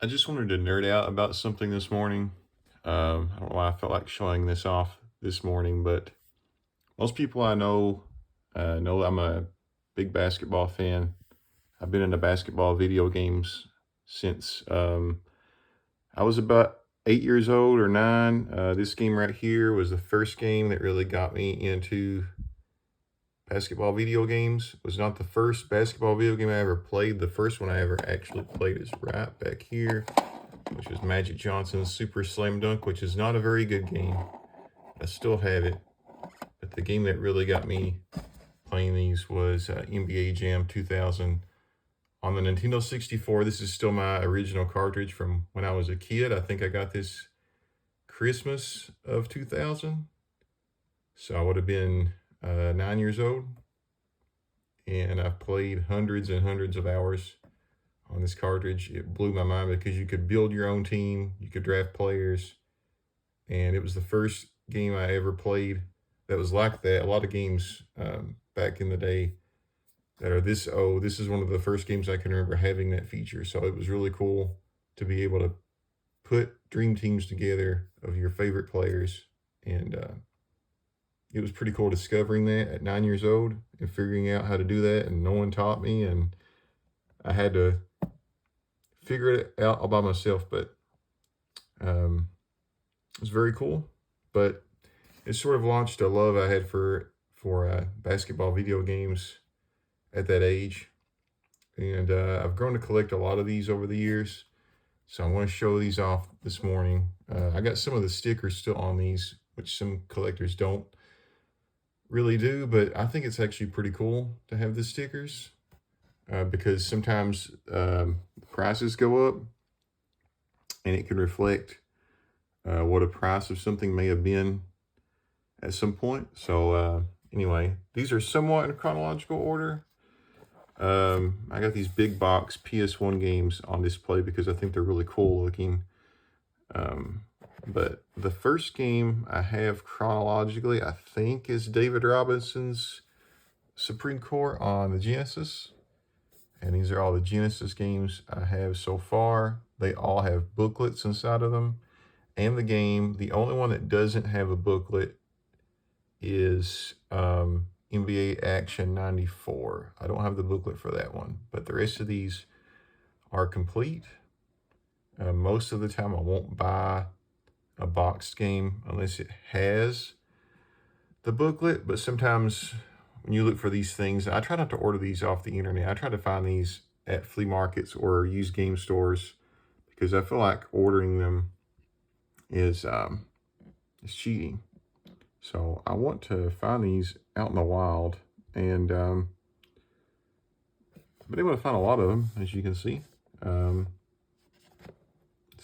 I just wanted to nerd out about something this morning. I don't know why I felt like showing this off this morning, but most people I know I'm a big basketball fan. I've been into basketball video games since I was about 8 years old or nine. This game right here was the first game that really got me into basketball video games. It was not the first basketball video game I ever played. The first one I ever actually played is right back here, which was Magic Johnson's Super Slam Dunk, which is not a very good game. I still have it. But the game that really got me playing these was NBA Jam 2000 on the Nintendo 64. This is still my original cartridge from when I was a kid. I think I got this Christmas of 2000. So I would have been 9 years old. And I've played hundreds and hundreds of hours on this cartridge. It blew my mind because you could build your own team, you could draft players, and it was the first game I ever played that was like that. A lot of games back in the day that are this old, this is one of the first games I can remember having that feature. So it was really cool to be able to put dream teams together of your favorite players, and it was pretty cool discovering that at 9 years old and figuring out how to do that, and no one taught me, and I had to figure it out all by myself. But it was very cool. But it sort of launched a love I had for basketball video games at that age, and I've grown to collect a lot of these over the years. So I want to show these off this morning. I got some of the stickers still on these, which some collectors don't really do, but I think it's actually pretty cool to have the stickers because sometimes prices go up and it can reflect what a price of something may have been at some point. So anyway, these are somewhat in chronological order. I got these big box PS1 games on display because I think they're really cool looking. But the first game I have chronologically, I think, is David Robinson's Supreme Court on the Genesis. And these are all the Genesis games I have so far. They all have booklets inside of them and the game. The only one that doesn't have a booklet is NBA Action 94. I don't have the booklet for that one, but the rest of these are complete. Most of the time I won't buy a boxed game unless it has the booklet, but sometimes when you look for these things, I try not to order these off the internet. I try to find these at flea markets or used game stores because I feel like ordering them is cheating. So I want to find these out in the wild, and I've been able to find a lot of them, as you can see. This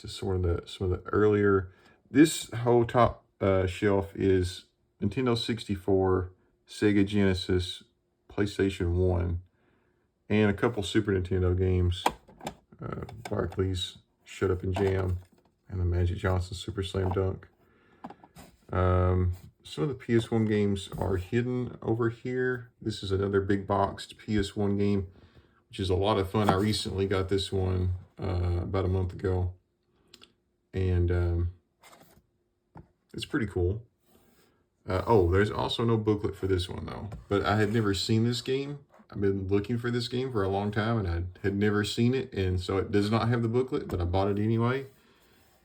is sort of some of the earlier. This whole top shelf is Nintendo 64, Sega Genesis, PlayStation 1, and a couple Super Nintendo games. Barclays, Shut Up and Jam, and the Magic Johnson Super Slam Dunk. Some of the PS1 games are hidden over here. This is another big boxed PS1 game, which is a lot of fun. I recently got this one about a month ago, and it's pretty cool. Oh, there's also no booklet for this one, though. But I had never seen this game. I've been looking for this game for a long time, and I had never seen it. And so it does not have the booklet, but I bought it anyway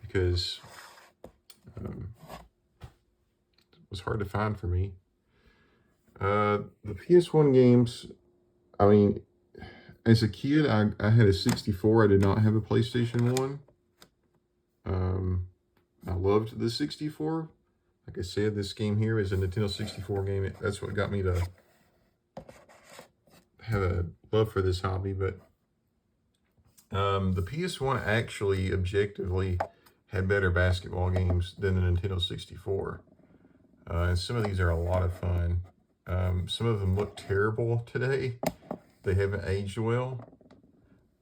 because it was hard to find for me. The PS1 games, I mean, as a kid, I had a 64. I did not have a PlayStation 1. I loved the 64. Like I said, this game here is a Nintendo 64 game. That's what got me to have a love for this hobby. But the PS1 actually objectively had better basketball games than the Nintendo 64. And some of these are a lot of fun. Some of them look terrible today. They haven't aged well.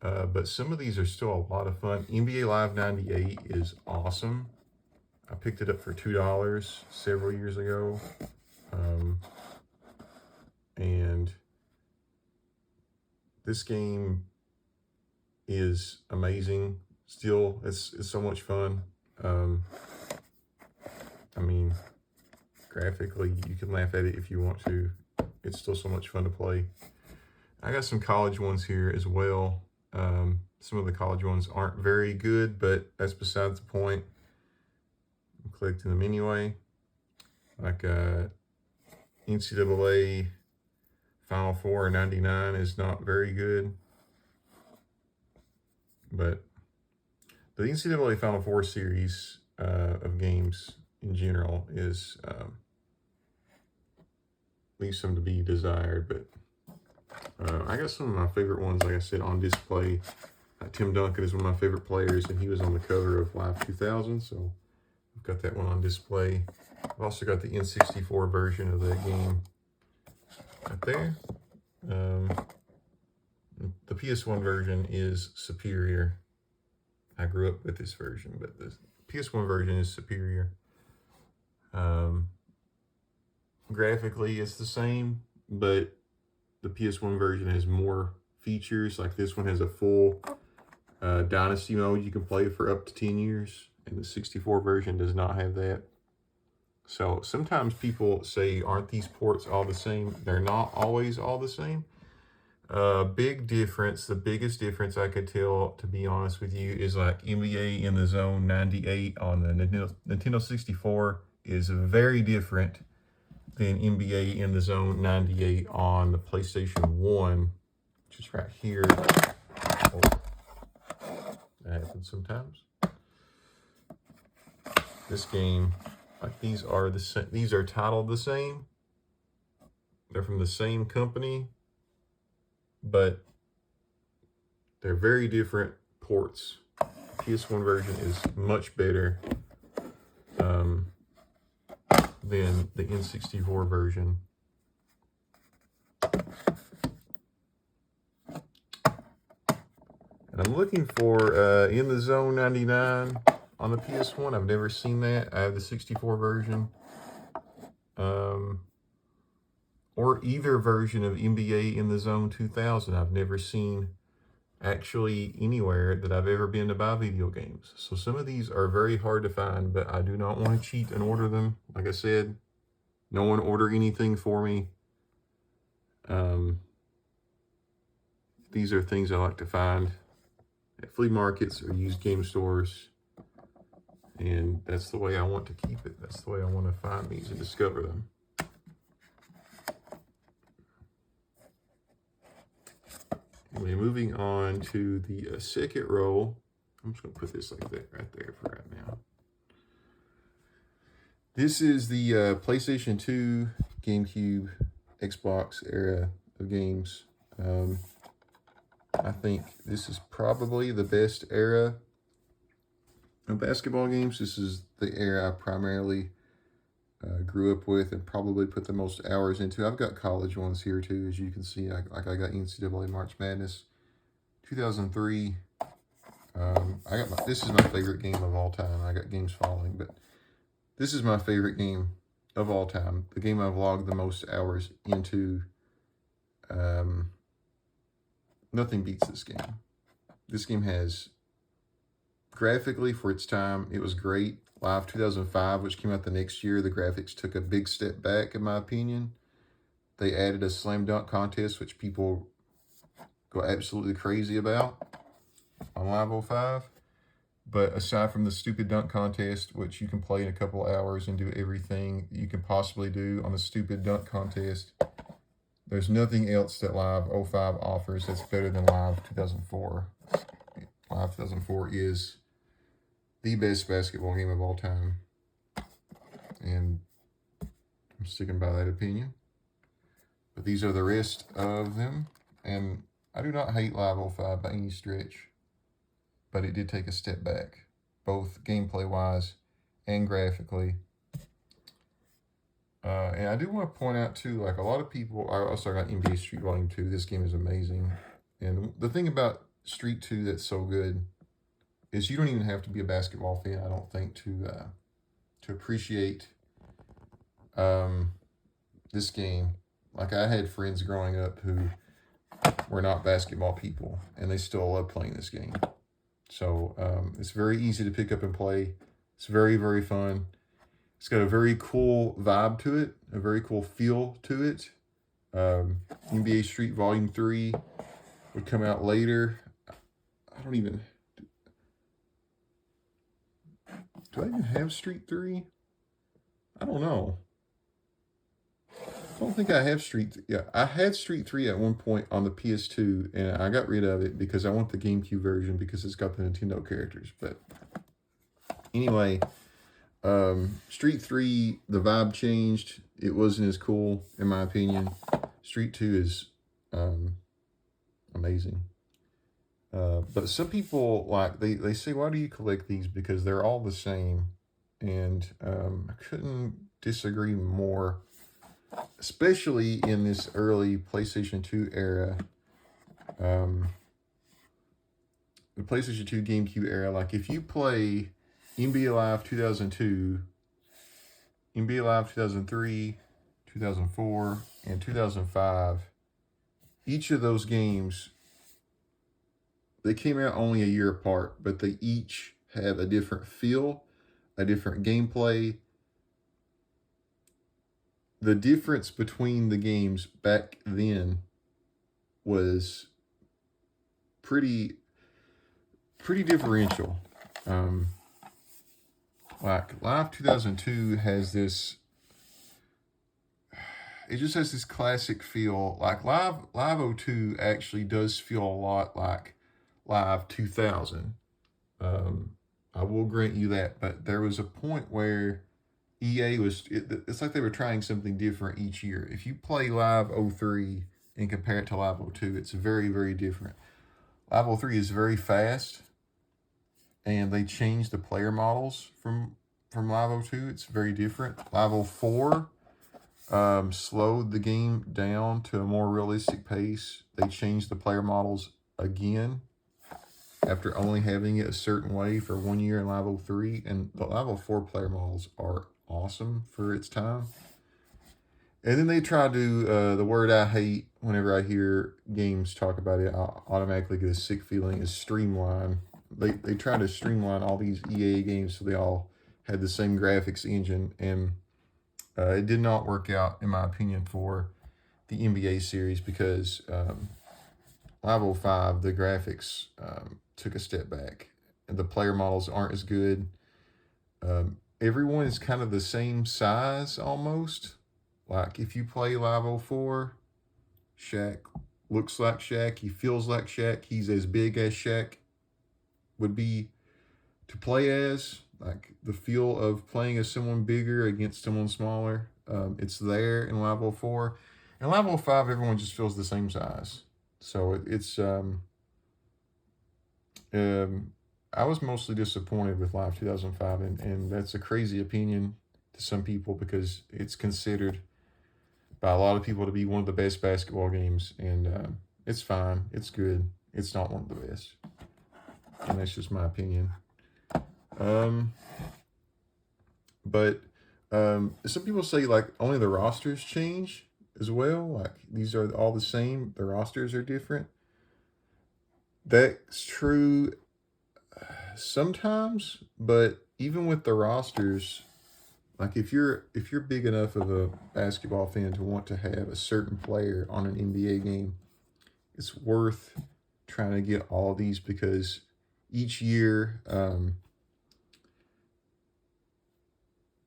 But some of these are still a lot of fun. NBA Live 98 is awesome. I picked it up for $2 several years ago. And this game is amazing. still, it's so much fun. I mean, graphically, you can laugh at it if you want to. It's still so much fun to play. I got some college ones here as well. Some of the college ones aren't very good, but that's besides the point. I'm collecting them anyway. Like NCAA Final Four 99 is not very good, but the NCAA Final Four series of games in general is leaves some to be desired. But I got some of my favorite ones, like I said, on display. Tim Duncan is one of my favorite players, and he was on the cover of Live 2000, so I've got that one on display. I've also got the N64 version of that game right there. The PS1 version is superior. I grew up with this version, but the PS1 version is superior. Graphically, it's the same, but the PS1 version has more features. Like this one has a full Dynasty mode you can play for up to 10 years, and the 64 version does not have that. So sometimes people say, aren't these ports all the same? They're not always all the same. Big difference, the biggest difference I could tell, to be honest with you, is like NBA in the Zone 98 on the Nintendo 64 is very different than NBA in the Zone 98 on the PlayStation 1, which is right here. Oh, that happens sometimes. This game, like these are titled the same. They're from the same company, but they're very different ports. PS1 version is much better than the N64 version. And I'm looking for In the Zone 99 on the PS1. I've never seen that. I have the 64 version. Or either version of NBA in the Zone 2000. I've never seen actually anywhere that I've ever been to buy video games. So some of these are very hard to find, but I do not want to cheat and order them. Like I said, no one order anything for me. These are things I like to find at flea markets or used game stores. And that's the way I want to keep it. That's the way I want to find these and discover them. Anyway, moving on to the second row. I'm just going to put this like that right there for right now. This is the PlayStation 2, GameCube, Xbox era of games. I think this is probably the best era of basketball games. This is the era I primarily grew up with and probably put the most hours into. I've got college ones here too, as you can see. I got NCAA March Madness 2003. This is my favorite game of all time. I got games following, but this is my favorite game of all time. The game I've logged the most hours into. Nothing beats this game. This game has, graphically for its time, it was great. Live 2005, which came out the next year, the graphics took a big step back, in my opinion. They added a slam dunk contest, which people go absolutely crazy about on Live 05. But aside from the stupid dunk contest, which you can play in a couple hours and do everything you can possibly do on the stupid dunk contest, there's nothing else that Live 05 offers that's better than Live 2004. Live 2004 is the best basketball game of all time. And I'm sticking by that opinion. But these are the rest of them. And I do not hate Live 05 by any stretch. But it did take a step back, both gameplay-wise and graphically. And I do want to point out, too, like a lot of people, I also got NBA Street Volume 2. This game is amazing. And the thing about Street 2 that's so good is you don't even have to be a basketball fan, I don't think, to appreciate this game. Like, I had friends growing up who were not basketball people, and they still love playing this game. So it's very easy to pick up and play. It's very, very fun. It's got a very cool vibe to it, a very cool feel to it. NBA Street Volume 3 would come out later. I don't even... Do I even have Street 3? I don't know. I don't think I have Street... Yeah, I had Street 3 at one point on the PS2, and I got rid of it because I want the GameCube version because it's got the Nintendo characters. But anyway, Street 3, the vibe changed. It wasn't as cool, in my opinion. Street 2 is amazing. But some people, like, they say, why do you collect these? Because they're all the same. And I couldn't disagree more, especially in this early PlayStation 2 era. The PlayStation 2 GameCube era, like, if you play NBA Live 2002, NBA Live 2003, 2004, and 2005, each of those games, they came out only a year apart, but they each have a different feel, a different gameplay. The difference between the games back then was pretty differential. Like Live 2002 has this, it just has this classic feel. Like Live 02 actually does feel a lot like Live 2000. I will grant you that, but there was a point where EA was, it's like they were trying something different each year. If you play Live 03 and compare it to Live 02, it's very, very different. Live 03 is very fast, and they changed the player models from Live 02. It's very different. Live 04 slowed the game down to a more realistic pace. They changed the player models again after only having it a certain way for 1 year in Live 03. And the Live 04 player models are awesome for its time. And then they try to, the word I hate whenever I hear games talk about it, I automatically get a sick feeling, is streamline. They try to streamline all these EA games so they all had the same graphics engine, and it did not work out, in my opinion, for the NBA series because Live 05, the graphics took a step back, and the player models aren't as good. Everyone is kind of the same size almost. Like if you play Live 04, Shaq looks like Shaq. He feels like Shaq. He's as big as Shaq would be to play as. Like the feel of playing as someone bigger against someone smaller. It's there in Live 04. In Live 05, everyone just feels the same size. So it's I was mostly disappointed with Live 2005, and that's a crazy opinion to some people because it's considered by a lot of people to be one of the best basketball games, and it's fine. It's good. It's not one of the best, and that's just my opinion. But some people say like only the rosters change as well. Like these are all the same. The rosters are different. That's true sometimes, but even with the rosters, like if you're big enough of a basketball fan to want to have a certain player on an NBA game, it's worth trying to get all these because each year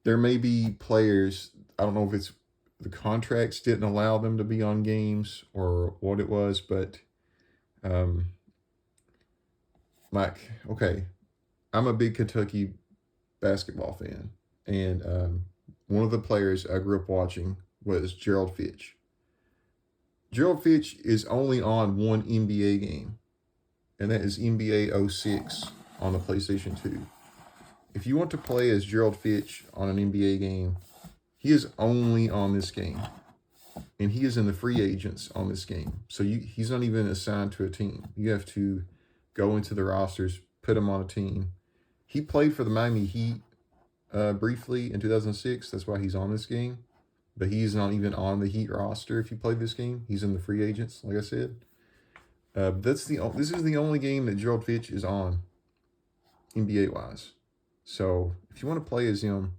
there may be players, I don't know if it's the contracts didn't allow them to be on games or what it was, but like, okay, I'm a big Kentucky basketball fan, and one of the players I grew up watching was Gerald Fitch. Gerald Fitch is only on one NBA game, and that is NBA 06 on the PlayStation 2. If you want to play as Gerald Fitch on an NBA game, he is only on this game, and he is in the free agents on this game. So he's not even assigned to a team. You have to go into the rosters, put him on a team. He played for the Miami Heat briefly in 2006. That's why he's on this game. But he's not even on the Heat roster if you play this game. He's in the free agents, like I said. This is the only game that Gerald Fitch is on. NBA wise. So if you want to play as him,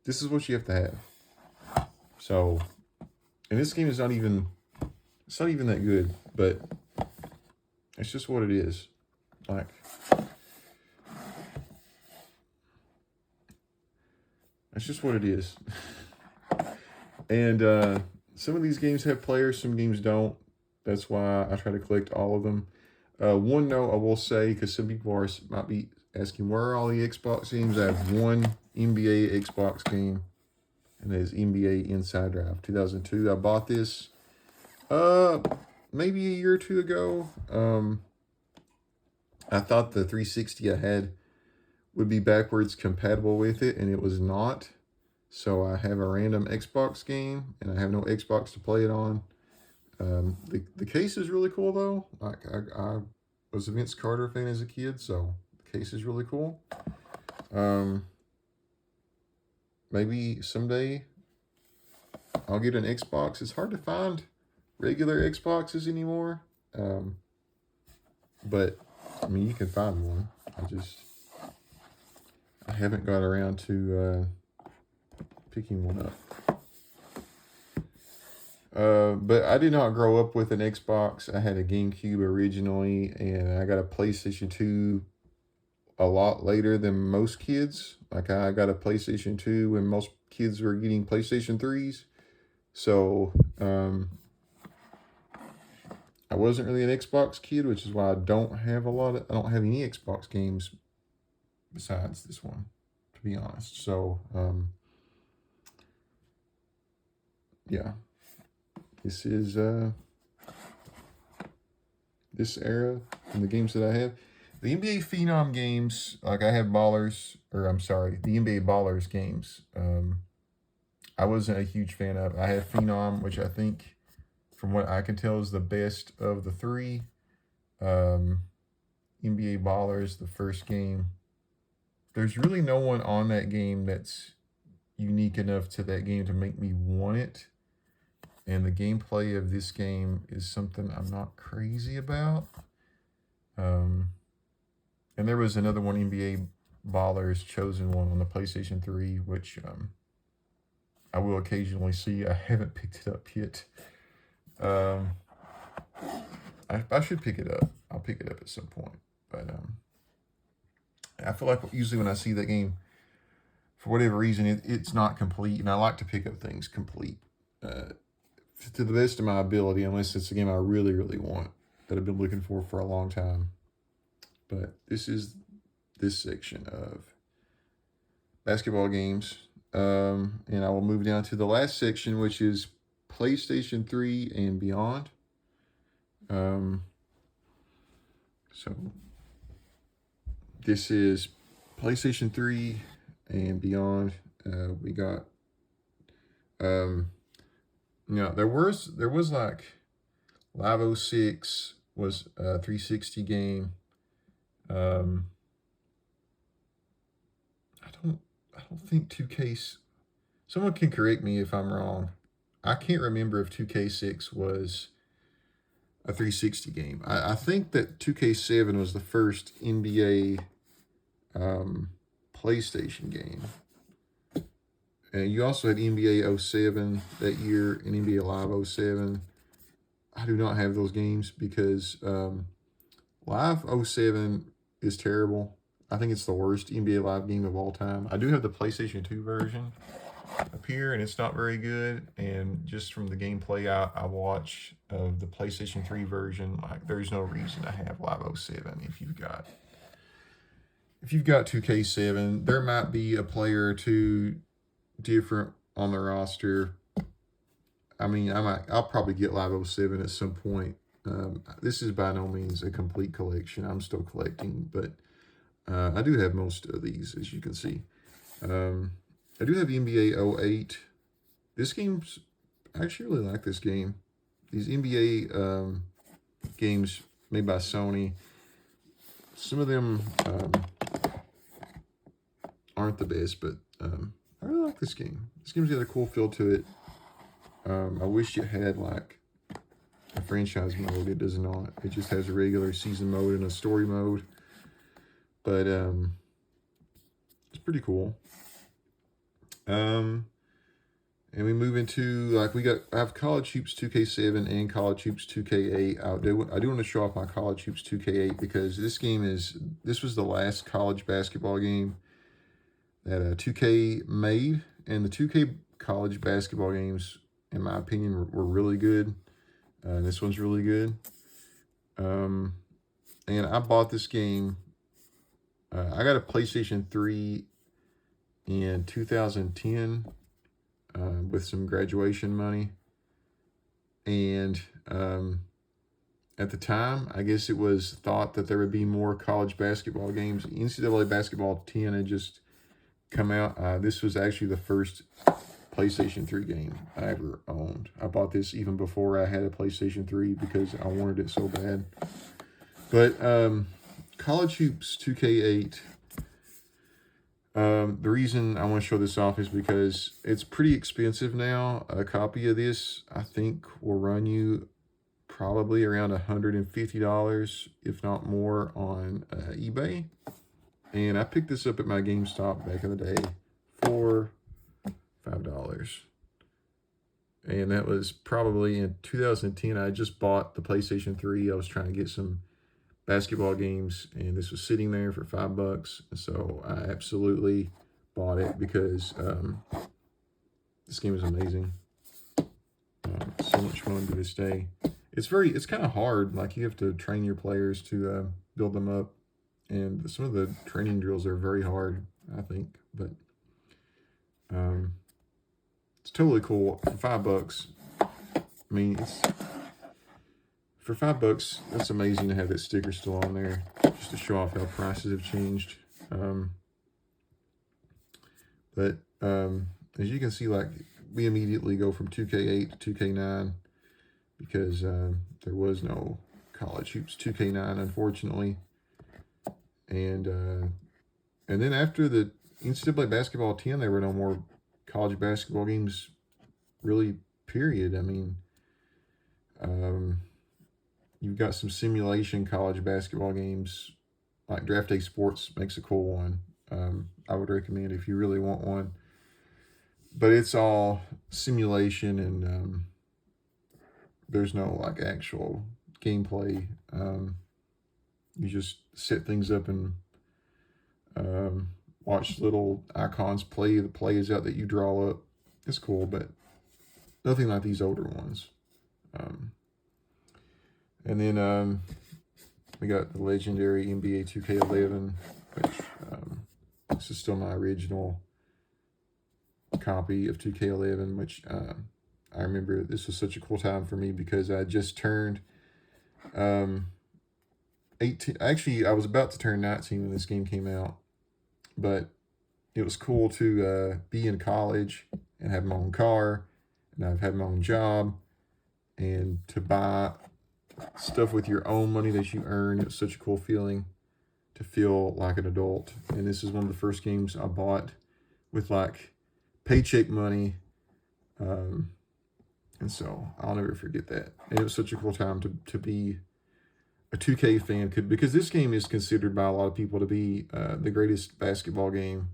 this is what you have to have. So, and this game is not even, it's not even that good, but it's just what it is. Like, that's just what it is. And some of these games have players, some games don't. That's why I try to collect all of them. One note I will say, because some people might be asking, where are all the Xbox games? I have one NBA Xbox game, and that is NBA Inside Drive 2002. I bought this maybe a year or two ago. I thought the 360 I had would be backwards compatible with it, and it was not. So I have a random Xbox game, and I have no Xbox to play it on. The case is really cool, though. Like I was a Vince Carter fan as a kid, so the case is really cool. Maybe someday I'll get an Xbox. It's hard to find regular Xboxes anymore. But I mean, you can find one. I haven't got around to picking one up. But I did not grow up with an Xbox. I had a GameCube originally, and I got a PlayStation 2 a lot later than most kids. Like, I got a PlayStation 2 when most kids were getting PlayStation 3s. So, I wasn't really an Xbox kid, which is why I don't have any Xbox games besides this one, to be honest. So, yeah. This is this era and the games that I have. The NBA Phenom games, like I have the NBA Ballers games. I wasn't a huge fan of. I have Phenom, which I think, from what I can tell, is the best of the three. NBA Ballers, the first game. There's really no one on that game that's unique enough to that game to make me want it. And the gameplay of this game is something I'm not crazy about. And there was another one, NBA Ballers Chosen One, on the PlayStation 3, which I will occasionally see. I haven't picked it up yet. I should pick it up. I'll pick it up at some point. But I feel like usually when I see that game, for whatever reason, it's not complete. And I like to pick up things complete. To the best of my ability, unless it's a game I really, really want, that I've been looking for a long time. But this is this section of basketball games. And I will move down to the last section, which is PlayStation 3 and beyond. So this is PlayStation 3 and beyond. We got there was like Live 06 was a 360 game. I don't think 2K. Someone can correct me if I'm wrong. I can't remember if 2K6 was a 360 game. I think that 2K7 was the first NBA PlayStation game. And you also had NBA 07 that year and NBA Live 07. I do not have those games because Live 07 is terrible. I think it's the worst NBA Live game of all time. I do have the PlayStation 2 version up here, and it's not very good. And just from the gameplay I watch of the PlayStation 3 version, like, there's no reason to have Live 07 if you've got 2K7. There might be a player or two different on the roster. I mean, I'll probably get Live 07 at some point. This is by no means a complete collection. I'm still collecting, but I do have most of these, as you can see. I do have NBA 08. This game's, I actually really like this game. These NBA games made by Sony, some of them aren't the best, but I really like this game. This game's got a cool feel to it. I wish it had like a franchise mode. It does not. It just has a regular season mode and a story mode. But it's pretty cool. And we move into, like, I have College Hoops 2K7 and College Hoops 2K8. I do want to show off my College Hoops 2K8 because this was the last college basketball game that 2K made, and the 2K college basketball games, in my opinion, were really good. This one's really good. And I bought this game. I got a PlayStation 3 in 2010 with some graduation money. And at the time, I guess it was thought that there would be more college basketball games. NCAA Basketball 10 had just come out. This was actually the first PlayStation 3 game I ever owned. I bought this even before I had a PlayStation 3 because I wanted it so bad. But College Hoops 2K8, the reason I want to show this off is because it's pretty expensive now. A copy of this, I think, will run you probably around $150, if not more, on eBay. And I picked this up at my GameStop back in the day for $5. And that was probably in 2010. I just bought the PlayStation 3. I was trying to get some basketball games, and this was sitting there for $5. So I absolutely bought it because this game is amazing. So much fun to this day. It's kind of hard. Like, you have to train your players to build them up. And some of the training drills are very hard, I think. But it's totally cool for $5. I mean, for $5, that's amazing to have that sticker still on there, just to show off how prices have changed. But as you can see, like, we immediately go from 2K8 to 2K9 because there was no College Hoops 2K9, unfortunately. And then after the NCAA Basketball 10, there were no more college basketball games, really, period. I mean, you've got some simulation college basketball games, like Draft Day Sports makes a cool one. I would recommend if you really want one. But it's all simulation, and there's no, like, actual gameplay. You just set things up and watch little icons play the plays out that you draw up. It's cool, but nothing like these older ones. And then we got the legendary NBA 2K11, which this is still my original copy of 2K11, which I remember this was such a cool time for me because I just turned 18. Actually, I was about to turn 19 when this game came out, but it was cool to be in college and have my own car, and I've had my own job, and to buy stuff with your own money that you earn. It was such a cool feeling to feel like an adult. And this is one of the first games I bought with, like, paycheck money. And so I'll never forget that. And it was such a cool time to be a 2K fan, because this game is considered by a lot of people to be the greatest basketball game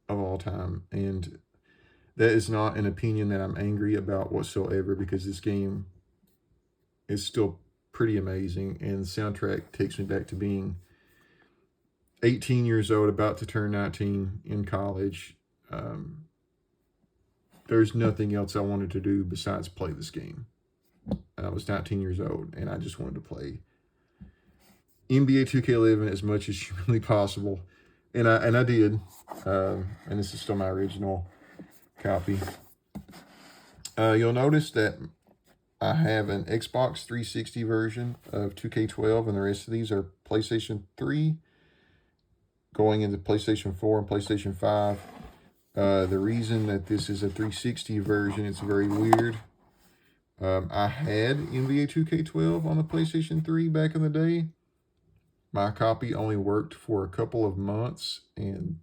of all time. And that is not an opinion that I'm angry about whatsoever, because this game is still pretty amazing. And the soundtrack takes me back to being 18 years old, about to turn 19 in college. There's nothing else I wanted to do besides play this game. I was 19 years old, and I just wanted to play NBA 2K11 as much as humanly possible. And I did. And this is still my original copy. You'll notice that I have an Xbox 360 version of 2K12, and the rest of these are PlayStation 3, going into PlayStation 4 and PlayStation 5. The reason that this is a 360 version, it's very weird. I had NBA 2K12 on the PlayStation 3 back in the day. My copy only worked for a couple of months and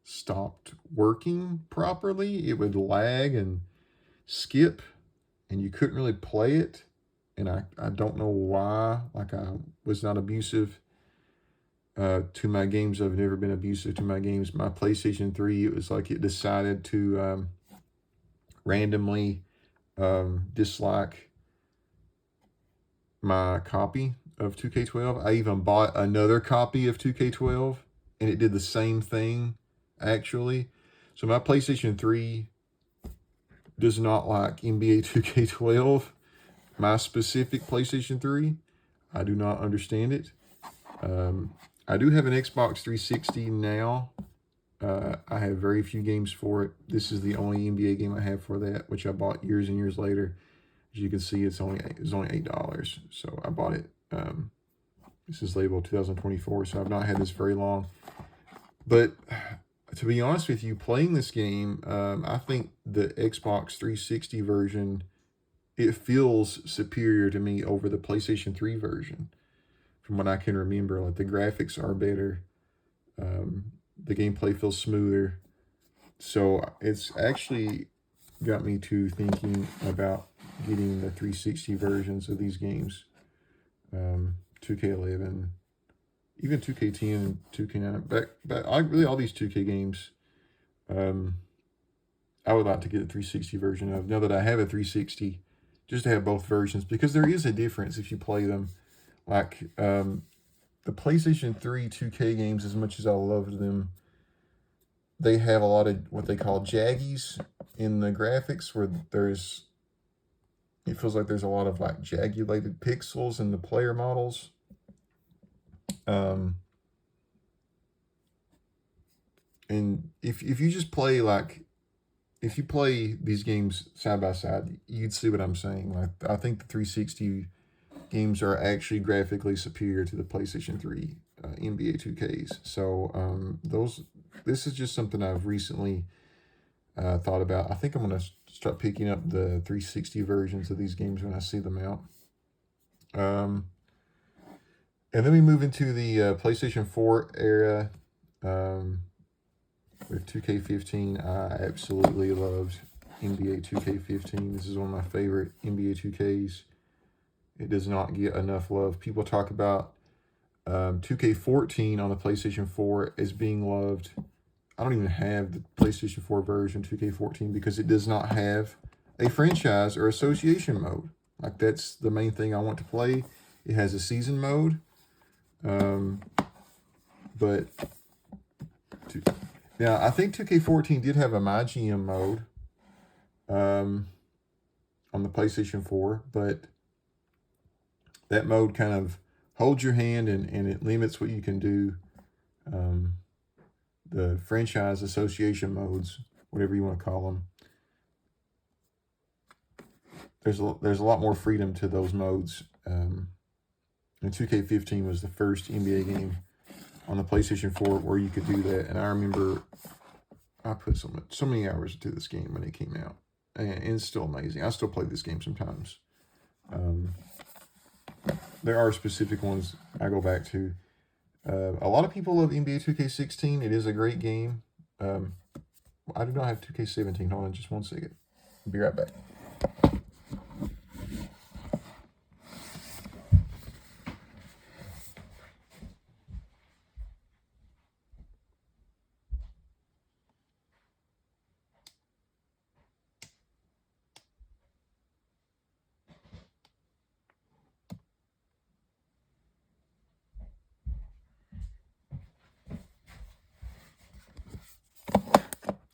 stopped working properly. It would lag and skip, and you couldn't really play it. and I don't know why. Like, I was not abusive to my games. I've never been abusive to my games. My PlayStation 3, it was like it decided to randomly dislike my copy of 2K12. I even bought another copy of 2K12, and it did the same thing, actually. So my PlayStation 3 does not like NBA 2K12. My specific PlayStation 3, I do not understand it. I do have an Xbox 360 now. I have very few games for it. This is the only NBA game I have for that, which I bought years and years later. As you can see, it was only $8, so I bought it. This is labeled 2024, so I've not had this very long. But to be honest with you, playing this game, I think the Xbox 360 version, it feels superior to me over the PlayStation 3 version. From what I can remember, like the graphics are better, the gameplay feels smoother. So it's actually got me to thinking about getting the 360 versions of these games, 2K11, even 2K10 and 2K9. But really all these 2K games, I would like to get a 360 version of. Now that I have a 360, just to have both versions, because there is a difference if you play them. Like the PlayStation 3 2K games, as much as I loved them, they have a lot of what they call jaggies in the graphics, where it feels like there's a lot of like jagulated pixels in the player models. And if you just play if you play these games side by side, you'd see what I'm saying. Like, I think the 360 games are actually graphically superior to the PlayStation 3 NBA 2Ks. So this is just something I've recently thought about. I think I'm going to start picking up the 360 versions of these games when I see them out. And then we move into the PlayStation 4 era with 2K15. I absolutely loved NBA 2K15. This is one of my favorite NBA 2Ks. It does not get enough love. People talk about 2K14 on the PlayStation 4 as being loved. I don't even have the PlayStation 4 version 2K14 because it does not have a franchise or association mode. Like, that's the main thing I want to play. It has a season mode. But now I think 2K14 did have a My GM mode on the PlayStation 4, but that mode kind of holds your hand and it limits what you can do. The franchise association modes, whatever you want to call them, there's a lot more freedom to those modes. And 2K15 was the first NBA game on the PlayStation 4 where you could do that. And I remember I put so many hours into this game when it came out. And it's still amazing. I still play this game sometimes. There are specific ones I go back to. A lot of people love NBA 2K16. It is a great game. I do not have 2K17. Hold on just one second. I'll be right back.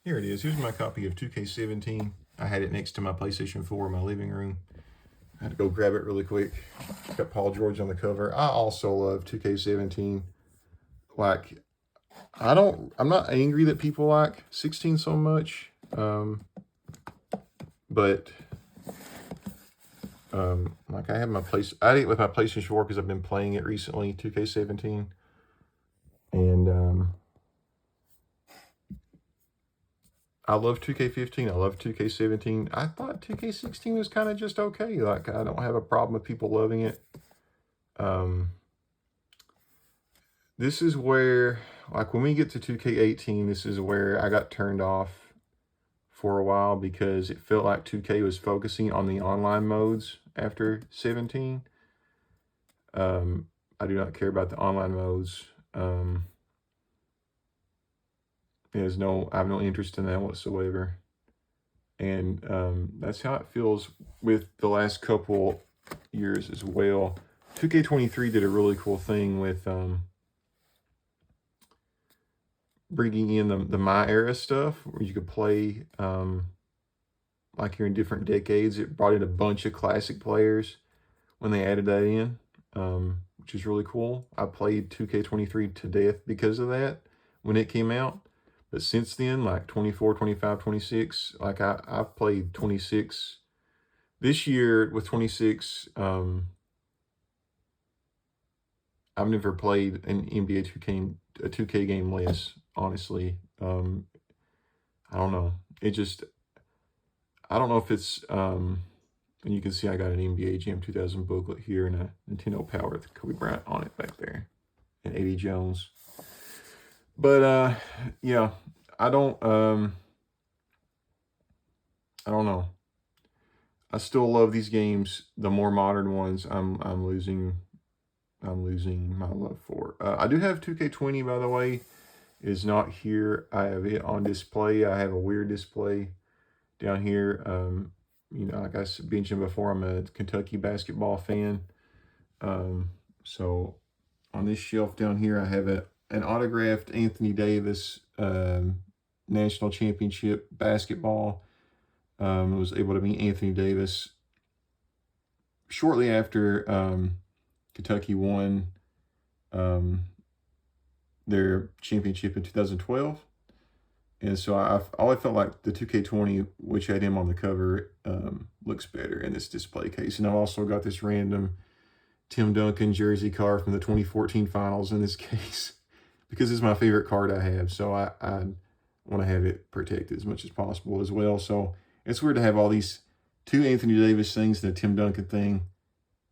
Here it is. Here's my copy of 2K17. I had it next to my PlayStation 4 in my living room. I had to go grab it really quick. Got Paul George on the cover. I also love 2K17. Like, I'm not angry that people like 16 so much. But like, I had it with my PlayStation 4 because I've been playing it recently, 2K17. And I love 2K15. I love 2K17. I thought 2K16 was kind of just okay. Like, I don't have a problem with people loving it. This is where, like, when we get to 2K18, this is where I got turned off for a while because it felt like 2K was focusing on the online modes after 17. I do not care about the online modes. I have no interest in that whatsoever. And that's how it feels with the last couple years as well. 2K23 did a really cool thing with bringing in the My Era stuff, where you could play like you're in different decades. It brought in a bunch of classic players when they added that in, which is really cool. I played 2K23 to death because of that when it came out. But since then, like 24, 25, 26, like I've played 26. This year with 26, I've never played an NBA 2K game less, honestly. I don't know. I don't know if it's, and you can see I got an NBA Jam 2000 booklet here and a Nintendo Power with Kobe Bryant on it back there, and Eddie Jones. But yeah, I don't know. I still love these games. The more modern ones, I'm losing my love for. I do have 2K20, by the way. It is not here. I have it on display. I have a weird display down here. Like I mentioned before, I'm a Kentucky basketball fan. So on this shelf down here, I have an autographed Anthony Davis national championship basketball. I was able to meet Anthony Davis shortly after Kentucky won their championship in 2012. And so I always felt like the 2K20, which had him on the cover, looks better in this display case. And I've also got this random Tim Duncan jersey card from the 2014 finals in this case because it's my favorite card I have. So I want to have it protected as much as possible as well. So it's weird to have all these two Anthony Davis things and a Tim Duncan thing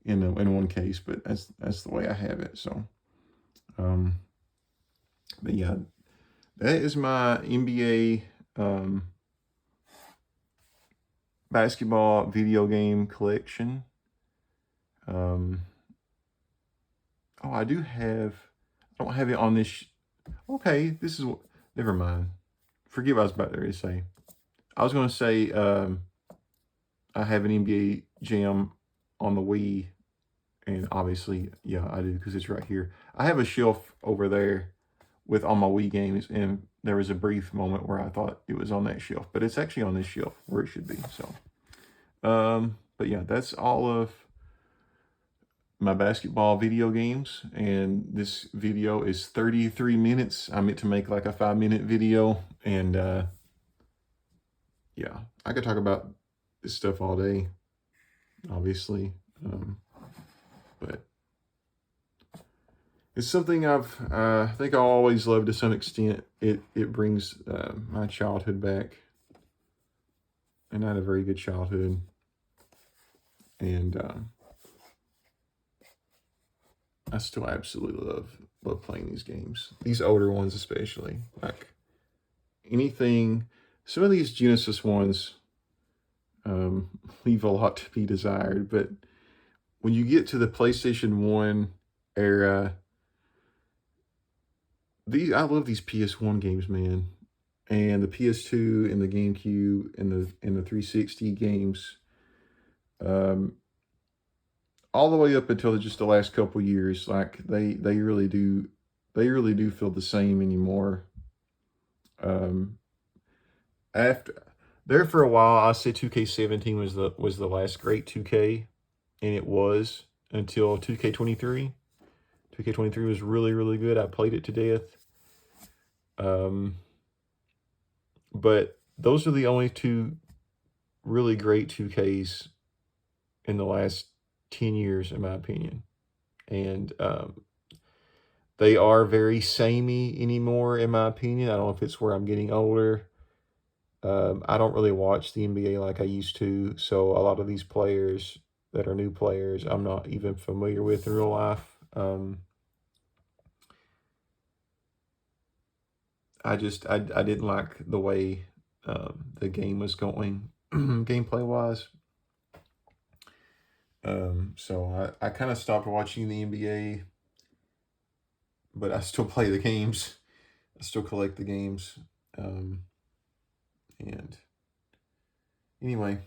in one case, but that's the way I have it. So, but yeah, that is my NBA basketball video game collection. Oh, I don't have it on this. Okay, this is, never mind. Forget what I was about to say. I was going to say I have an NBA Jam on the Wii, and obviously, yeah, I do because it's right here. I have a shelf over there with all my Wii games, and there was a brief moment where I thought it was on that shelf, but it's actually on this shelf where it should be. So, but yeah, that's all of my basketball video games, and this video is 33 minutes. I meant to make like a 5-minute video, and yeah, I could talk about this stuff all day, obviously, but it's something I think I'll always love to some extent. It brings my childhood back, and I had a very good childhood, and I still absolutely love playing these games. These older ones especially. Like anything, some of these Genesis ones leave a lot to be desired, but when you get to the PlayStation 1 era, I love these PS1 games, man. And the PS2 and the GameCube and the 360 games. All the way up until just the last couple years, like they really do feel the same anymore. After there for a while, I said 2K17 was the last great 2K, and it was until 2K23. 2K23 was really good. I played it to death. But those are the only two really great 2Ks in the last 10 years, in my opinion. And they are very samey anymore, in my opinion. I don't know if it's where I'm getting older. I don't really watch the NBA like I used to, so a lot of these players that are new players, I'm not even familiar with in real life. I didn't like the way the game was going, gameplay wise. So I kind of stopped watching the NBA, but I still play the games. I still collect the games. Um, and anyway,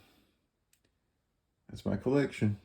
that's my collection.